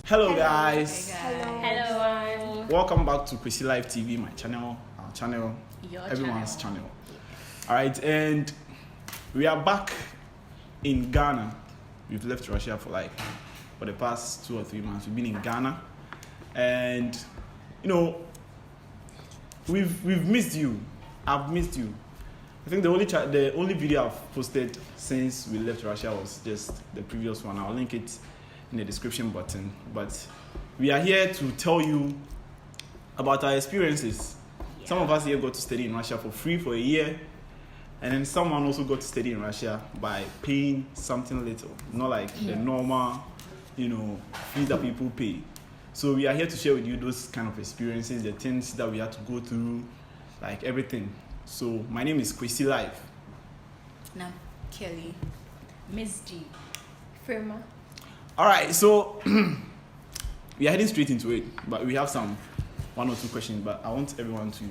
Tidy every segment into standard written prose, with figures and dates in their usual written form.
Hello guys. Hello. Hello. Welcome back to Kwesi Live TV, my channel, our channel, Your everyone's channel. Alright, and we are back in Ghana. We've left Russia for the past 2 or 3 months. We've been in Ghana, and we've missed you. I've missed you. I think the only video I've posted since we left Russia was just the previous one. I'll link it in the description button. But we are here to tell you about our experiences. Yeah. Some of us here got to study in Russia for free for a year, and then someone also got to study in Russia by paying something little, not like the normal, fees that people pay. So we are here to share with you those kind of experiences, the things that we had to go through, like everything. So my name is Kwesi Live. Now, Kheli. Miss G. Frema. Alright, so we are heading straight into it, but we have one or two questions, but I want everyone to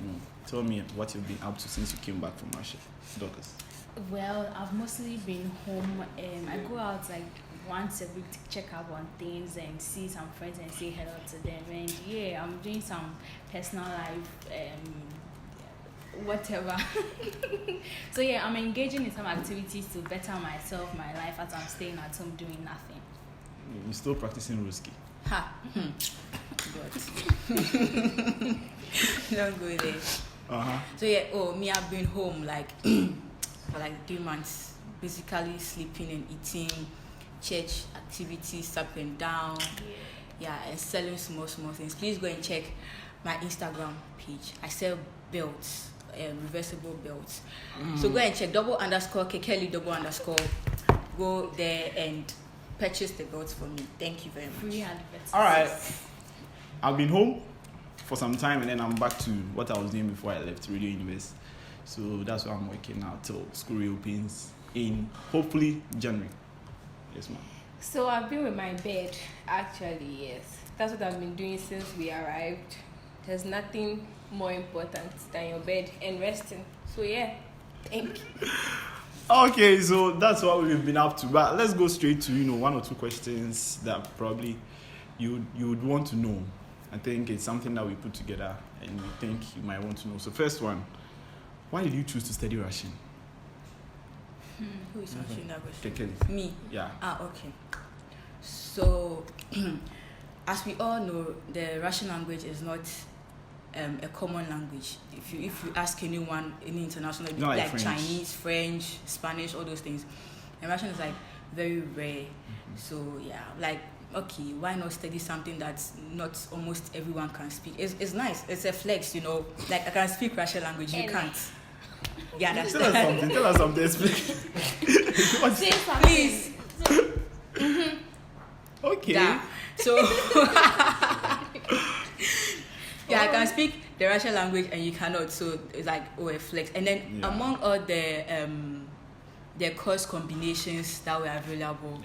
tell me what you've been up to since you came back from Russia. Dorcas. Well, I've mostly been home. I go out like once a week to check up on things and see some friends and say hello to them. And yeah, I'm doing some personal life, whatever. So yeah, I'm engaging in some activities to better myself, my life, as I'm staying at home doing nothing. You're still practicing Ruski. Ha. God. Don't go there. So yeah, me, I've been home for 3 months, basically sleeping and eating, church activities up and down, and selling small things. Please go and check my Instagram page. I sell belts, reversible belts. So go and check _Kheli _. Go there and purchase the belts for me. Thank you very much. Free adverts. Alright, I've been home for some time, and then I'm back to what I was doing before I left Radio Universe. So that's where I'm working now till school reopens in hopefully January. Yes, ma'am. So I've been with my bed, actually, yes. That's what I've been doing since we arrived. There's nothing more important than your bed and resting. So yeah, thank you. Okay, so that's what we've been up to. But let's go straight to one or two questions that probably you would want to know. I think it's something that we put together and we think you might want to know. So first one, why did you choose to study Russian? Who is answering that question? Kheli. Me? Yeah. Okay. So, as we all know, the Russian language is not a common language. If you ask anyone, any international, like French. Chinese, French, Spanish, all those things, and Russian is very rare. So okay, why not study something that's not almost everyone can speak? It's nice. It's a flex, I can speak Russian language, you can't. Yeah, that's Tell us something. Explain. Say something. Please. Okay. Yeah. So I can speak the Russian language and you cannot. So it's a flex. And then among all the course combinations that were available,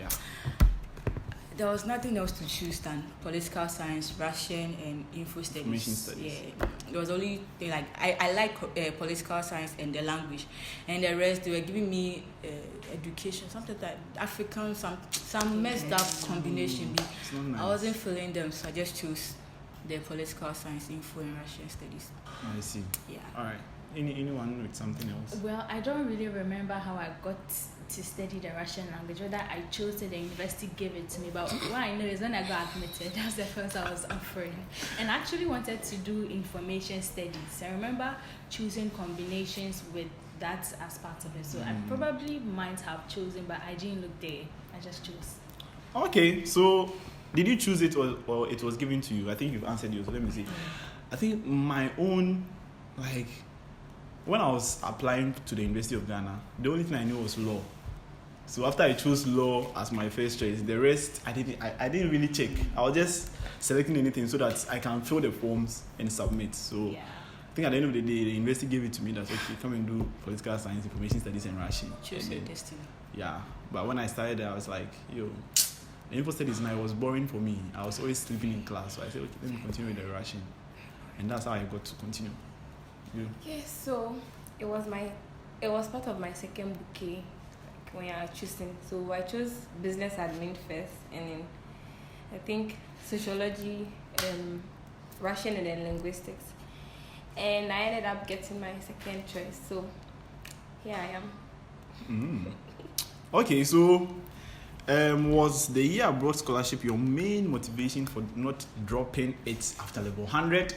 there was nothing else to choose than political science, Russian, and info studies. Information studies. Yeah, there was only thing I like political science and the language, and the rest they were giving me education, something like African, some messed up combination. Nice. I wasn't feeling them, so I just chose the political science, info, and Russian studies. I see. Yeah. All right. Anyone with something else? Well, I don't really remember how I got to study the Russian language, whether I chose it, the university gave it to me, but what I know is when I got admitted, that's the first I was offered. And I actually wanted to do information studies. I remember choosing combinations with that as part of it, so I probably might have chosen, but I didn't look there. I just chose. Okay, so did you choose it or it was given to you? I think you've answered yours, so let me see. I think my own, when I was applying to the University of Ghana, the only thing I knew was law. So after I chose law as my first choice, the rest I didn't really check. I was just selecting anything so that I can fill the forms and submit. So I think at the end of the day, the university gave it to me. That's okay. Come and do political science, information studies, and Russian. Choose your destiny. Yeah, but when I started there, I was like, the info studies now was boring for me. I was always sleeping in class, so I said, okay, let me continue with the Russian, and that's how I got to continue. Yes, so it was part of my second bouquet when I was choosing. So I chose business admin first, and then I think sociology, Russian, and then linguistics. And I ended up getting my second choice. So here I am. Okay, so was the year abroad scholarship your main motivation for not dropping it after level 100?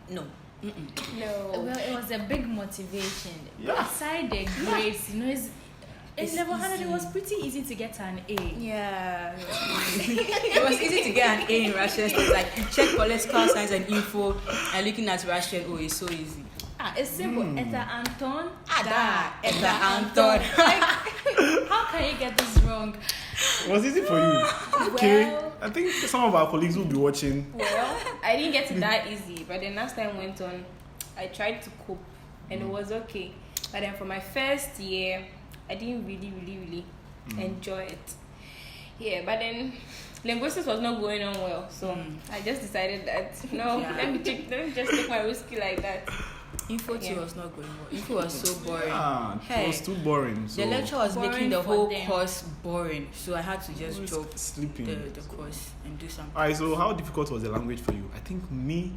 No. No. Well, it was a big motivation. Yeah. Aside the grades, you know, in level 100 it easy. was pretty easy to get an A. Yeah. It was easy to get an A in Russian. It's like you check political science and info and looking at Russian, oh, it's so easy. It's simple. Eta Anton. Eta Anton. Like, how can you get this wrong? It was easy for you. Okay. Well, I think some of our colleagues will be watching. Well, I didn't get it that easy, but then as time went on, I tried to cope, and it was okay. But then for my first year, I didn't really enjoy it. Yeah, but then linguistics was not going on well, so I just decided that let me just take my whiskey like that. Info too was not going well. Info was so boring. It was too boring. So The lecture was Boring making the for whole them. course boring, so I had to just Always drop sleeping. the course and do something. Alright, so how difficult was the language for you? I think me,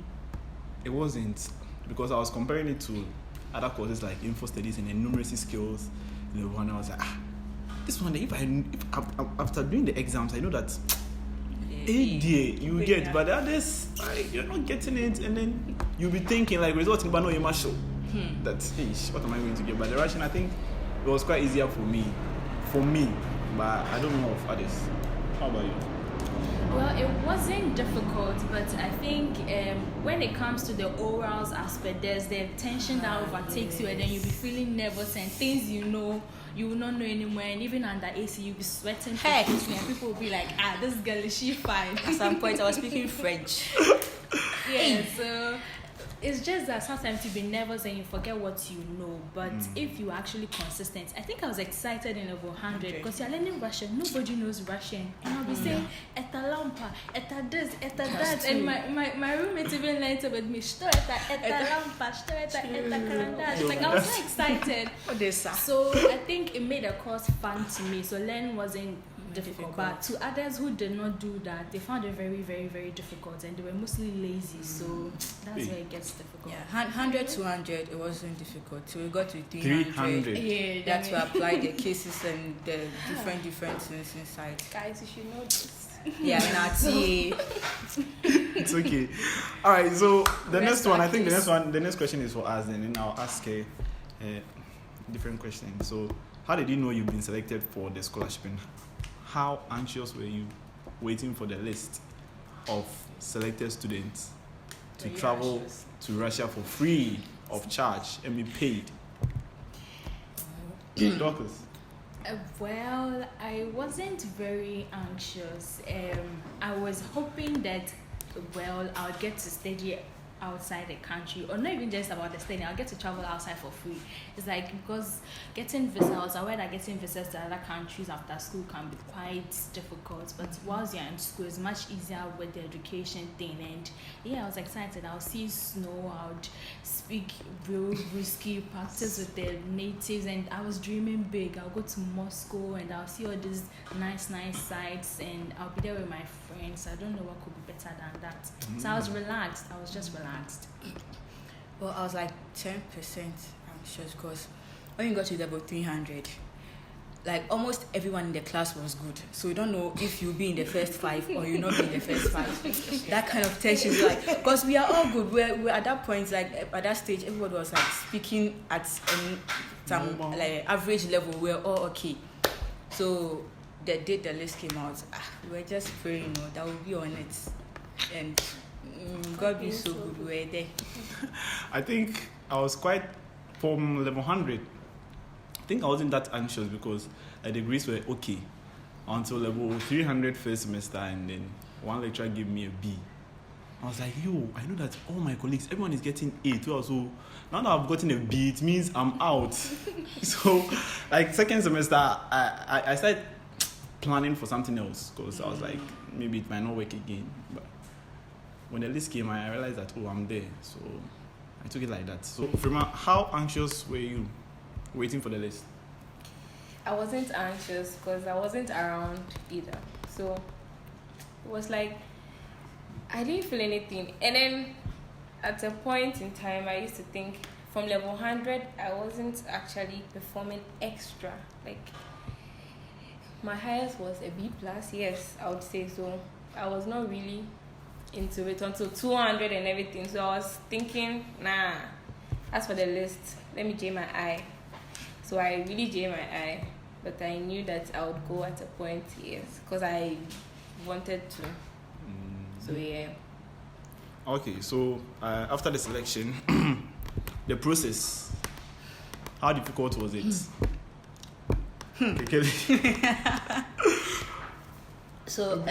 it wasn't, because I was comparing it to other courses like info studies and then numeracy skills. The one I was like, this one, if after doing the exams, I know that AD you get, but the others, you're not getting it, and then you'll be thinking like resulting, but no, you must show that, what am I going to get? But the Russian, I think it was quite easier for me, but I don't know of others. How about you? well, it wasn't difficult, but I think when it comes to the orals aspect, there's the tension that overtakes you, and then you'll be feeling nervous, and things you will not know anymore, and even under AC you'll be sweating profusely, and people will be like, this girl, is she fine? At some point, I was speaking French. Yeah, so it's just that sometimes you be nervous and you forget what you know, but if you're actually consistent, I think I was excited in level 100 because you're learning Russian. Nobody knows Russian, and I'll be saying eta lampa, eta this, eta that, and my roommate even learned it with me. Shto eta lampa, shto eta karandash. Like I was so excited. So I think it made the course fun to me. So learning wasn't difficult, but to others who did not do that, they found it very, very, very difficult, and they were mostly lazy. So that's where it gets difficult. Yeah, 100, 200, it wasn't difficult. So we got to 300. Yeah, That's where I applied the cases and the different things inside. Guys, you should know this. Yeah, Nazi. It's okay. All right, so the next one, I think the next question is for us, and then I'll ask a different question. So, how did you know you've been selected for the scholarship, and how anxious were you waiting for the list of selected students to travel to Russia for free of charge and be paid? Dorcas? Well, I wasn't very anxious. I was hoping that, I'll get to study outside the country, or not even just about the study, I'll get to travel outside for free. It's like, because getting visas, I was aware that getting visas to other countries after school can be quite difficult, but whilst you're in school, it's much easier with the education thing. And yeah, I was excited. I'll see snow, I would speak real risky, practice with the natives, and I was dreaming big. I'll go to Moscow and I'll see all these nice sites, and I'll be there with my friends. I don't know what could be better than that. So I was relaxed. I was just relaxed. Well, I was like 10% anxious because when you got to level 300, like almost everyone in the class was good. So you don't know if you'll be in the first 5 or you'll not be in the first 5. That kind of tension, like, because we are all good. We're at that point, like at that stage, everybody was like speaking at some like average level. We're all okay. So the date the list came out, we were just praying, that we'll be on it. And God be so good, we were there. I think I was quite, from level 100, I think I wasn't that anxious because the grades were okay until level 300 first semester, and then one lecturer gave me a B. I was like, I know that all my colleagues, everyone is getting A too. So now that I've gotten a B, it means I'm out. So like second semester, I started planning for something else because I was like, maybe it might not work again. But when the list came, I realized that, I'm there. So I took it like that. So Frema, how anxious were you waiting for the list? I wasn't anxious because I wasn't around either. So was like I didn't feel anything. And then at a point in time, I used to think from level 100, I wasn't actually performing extra. Like my highest was a B plus. Yes, I would say so. I was not really into it until 200 and everything. So I was thinking, nah. As for the list, let me J my eye. So I really J my eye, but I knew that I would go at a point, yes, because I wanted to. So yeah. Okay, so after the selection, the process, how difficult was it? Okay, Kheli. So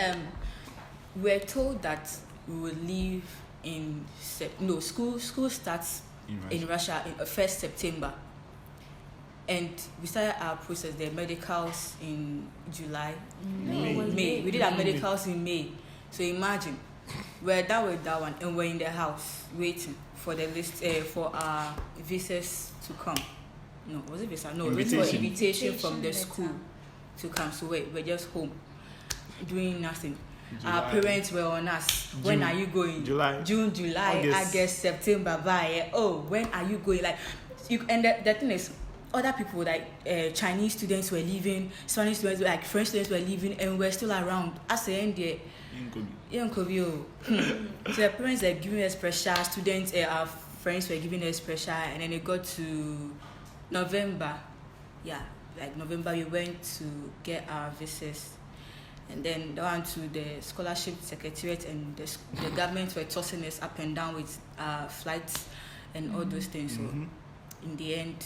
we're told that we will leave in school starts in Russia in 1st September, and we started our process, the medicals in July. May. We did our medicals in May. So imagine we're done with that one and we're in the house waiting for the list for our visas to come. No, was it visa? No, waiting for invitation from the school to come. So we're just home doing nothing. July. Our parents were on us. June, when are you going? June, July, August, September. Bye. Oh, when are you going? Like, and the thing is, other people like Chinese students were leaving, Spanish students, like French students were leaving, and we're still around. As the end there, so the parents are giving us pressure. Students, our friends were giving us pressure, and then it got to November. Yeah, like November, we went to get our visas. And then down to the scholarship secretariat, and the government were tossing us up and down with flights and all those things. So in the end,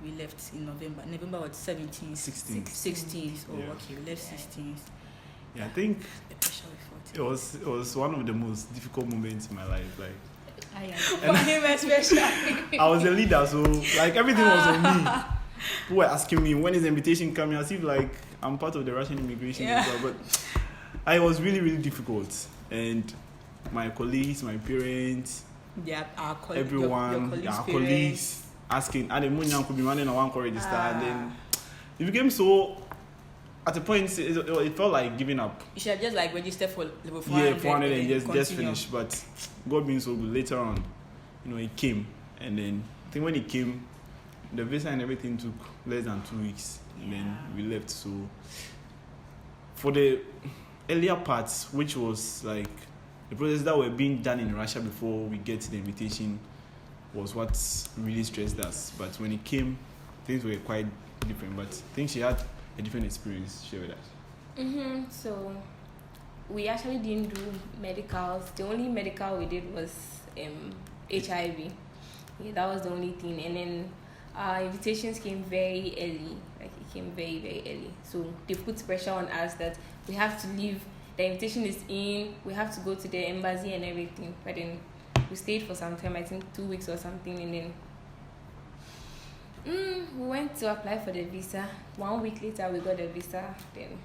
we left in November. November was 17th, 16th. Oh, yeah. Okay, we left 16th. Yeah, I think it was one of the most difficult moments in my life. Like, for him especially. I was a leader, so like everything was on me. People were asking me, when is the invitation coming? As if like I'm part of the Russian immigration, but it was really, really difficult. And my colleagues, my parents, everyone, our colleagues asking, and then could be running on one corridor and then it became so. At a point, it felt like giving up. You should have just like registered for level 400. Yeah, 400 and just finish. But God being so good, later on, it came, and then I think when it came, the visa and everything took less than 2 weeks, and then we left. So for the earlier parts, which was like the process that were being done in Russia before we get the invitation, was what really stressed us. But when it came, things were quite different. But I think she had a different experience. Share with us. So we actually didn't do medicals. The only medical we did was HIV. Yeah, that was the only thing. And then our invitations came very early. Like it came very, very early. So they put pressure on us that we have to leave. The invitation is in. We have to go to the embassy and everything. But then we stayed for some time. I think 2 weeks or something. And then we went to apply for the visa. 1 week later, we got the visa. Then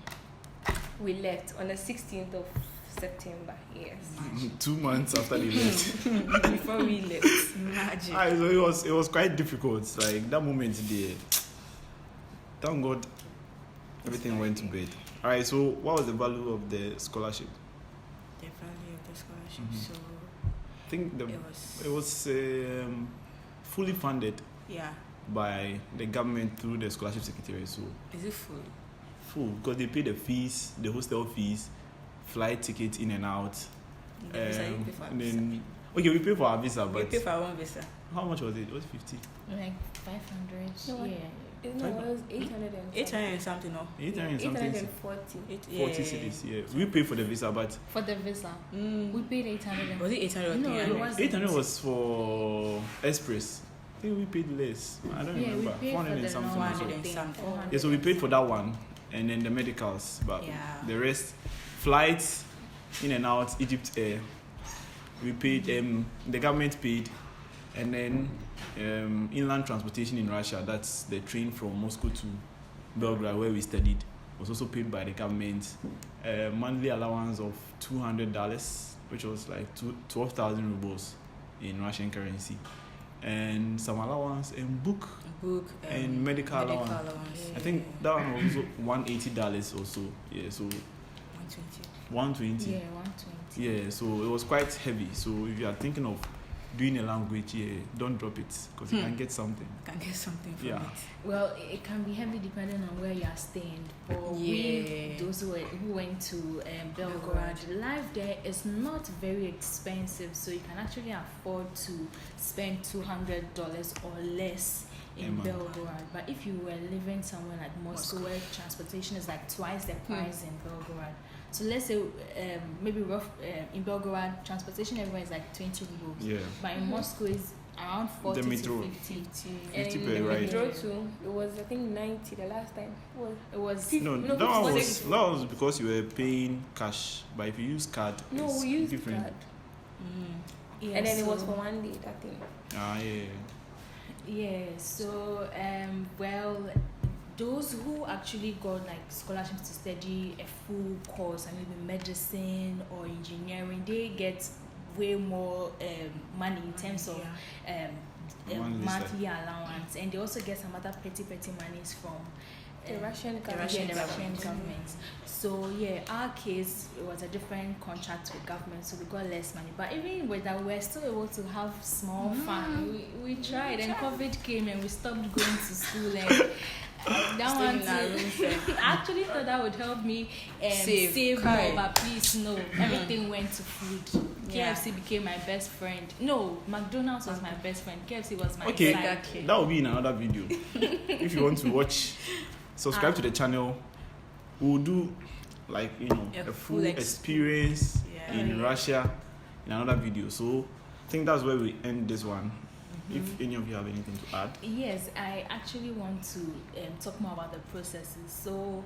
we left on the 16th of September. Yes. 2 months after the left. Before we left. Imagine. So it was quite difficult. Like that moment there. Thank God, everything went to bed. All right. So what was the value of the scholarship? The value of the scholarship. So I think it was fully funded. Yeah. By the government through the scholarship secretariat. So is it full? Full, because they pay the fees, the hostel fees, flight tickets in and out. The visa, you pay for our visa. Okay, we pay for our visa, but we pay for our own visa. How much was it? It was 50. Like 500. No, yeah. No, it was 800 and 800 and something. No. 800 and something. 840. 40 cities. Yeah, we pay for the visa, but for the visa, we paid 800. Was it 800 or 300? No, it wasn't. 800 was for express. I think we paid less. I don't remember. 400 and something. 400 and something. Yeah, so we paid for that one, and then the medicals, but the rest, flights in and out, Egypt Air. We paid. The government paid, and then inland transportation in Russia. That's the train from Moscow to Belgrade, where we studied, was also paid by the government. Monthly allowance of $200, which was like 12,000 rubles in Russian currency. And some allowance and book and medical allowance. I think that one was also $180 also. Yeah, so 120. Yeah, 120. Yeah, so it was quite heavy. So if you are thinking of doing a language, don't drop it because you can get something. Can get something from Yeah. it. Well, it can be heavy depending on where you are staying. For those who went to Belgrade, life there is not very expensive, so you can actually afford to spend $200 or less in Belgrade. But if you were living somewhere like Moscow, where transportation is like twice the price in Belgrade. So let's say maybe in Belgrade, transportation everywhere is like 20 rubles. Yeah. But in Moscow is around 40 The metro. to 50. 50 And per in ride. Metro too. It was I think 90 the last time. It was No, No, that one it's was, that was because you were paying cash. But if you use card, No, it's we used different. card. yeah, And then it so- was for one day, that thing. Ah, yeah. Yeah, so well, those who actually got like scholarships to study a full course, and maybe medicine or engineering, they get way more money in terms of monthly allowance, and they also get some other petty monies from The Russian the government. Russian government. So yeah, our case, it was a different contract with government, so we got less money. But even with that, we're still able to have small fun. We tried, and COVID came, and we stopped going to school. And that one too, I actually thought that would help me save more, but please no. Everything went to food. KFC became my best friend. No, McDonald's was my best friend. KFC was my Okay, side. that will be in another video. If you want to watch, subscribe to the channel. We'll do like a full experience in Russia in another video. So I think that's where we end this one. If any of you have anything to add. Yes, I actually want to talk more about the processes. So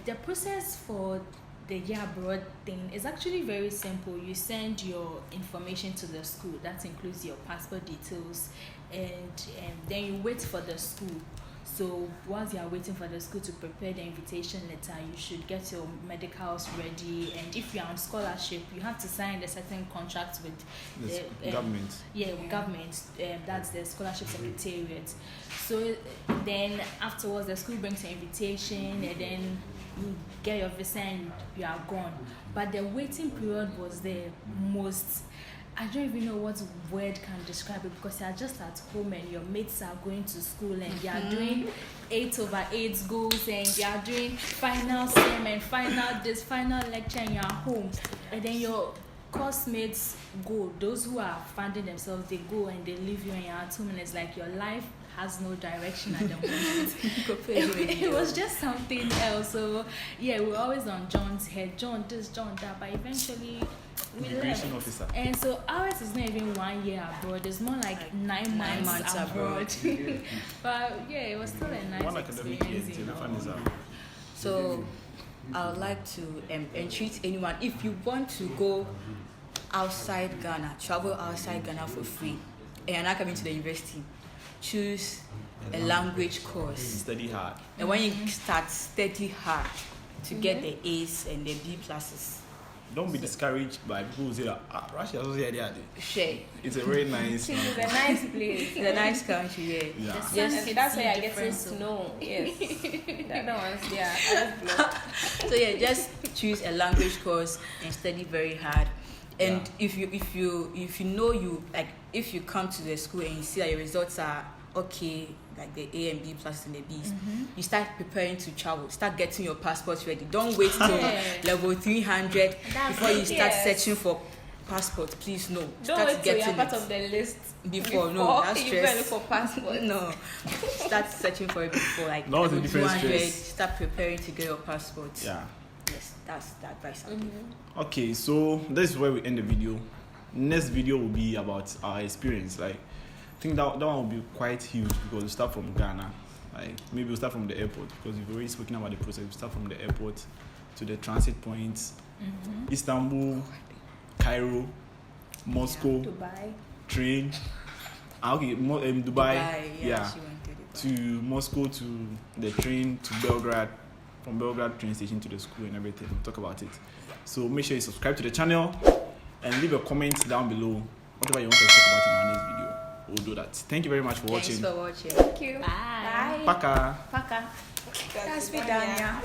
the process for the year abroad thing is actually very simple. You send your information to the school. That includes your passport details, and then you wait for the school. So whilst you are waiting for the school to prepare the invitation letter, you should get your medicals ready. And if you are on scholarship, you have to sign a certain contract with the government. Yeah, with government. That's the scholarship secretariat. So then afterwards, the school brings an invitation, and then you get your visa and you are gone. But the waiting period was the most. I don't even know what word can describe it, because you are just at home and your mates are going to school and you are doing 8/8 goals and you are doing final sem and final lecture, and you are home. And then your course mates go, those who are funding themselves, they go and they leave you and you're at home, and it's like your life has no direction at the moment. It was just something else. So yeah, we're always on John's head, John this, John that, but eventually we left. Officer. And so ours is not even 1 year abroad, it's more like 9 months abroad. But yeah, it was still a nice One academic year, experience. So I would like to entreat anyone, if you want to go outside Ghana, travel outside Ghana for free, and you're not coming to the university, choose a language course. Study hard. And when you start, study hard to get the A's and the B pluses. Don't be discouraged by people who say that Russia is also there. Share. It's a very nice. It's a nice place. It's a nice country, Yeah. Okay, that's why I get to know. Yes. The other ones, So yeah, just choose a language course and study very hard. And if you know you like, if you come to the school and you see that your results are okay, like the A and B plus and the B's, you start preparing to travel. Start getting your passports ready. Don't wait till level 300 before you start searching for passport. Please no. Don't Start wait till you're getting part it of the list before. No, that's you go and look stress. for passport. No, start searching for it before, like That was a level different 200. stress. Start preparing to get your passport. Yeah. Yes, that's the advice I'll give. Okay, so this is where we end the video. Next video will be about our experience. Like, I think that one will be quite huge because we start from Ghana. Like, maybe we'll start from the airport because we've already spoken about the process. We start from the airport to the transit points, Istanbul, Cairo, Moscow, Dubai. train. Dubai. Yeah. She went to To Moscow, to the train to Belgrade, from Belgrade train station to the school and everything. We'll talk about it. So make sure you subscribe to the channel and leave a comment down below. Whatever you want to talk about in our next video, we'll do that. Thank you very much for watching. Thanks for watching. Thank you. Bye. Paka. Paka. That's me, Dania.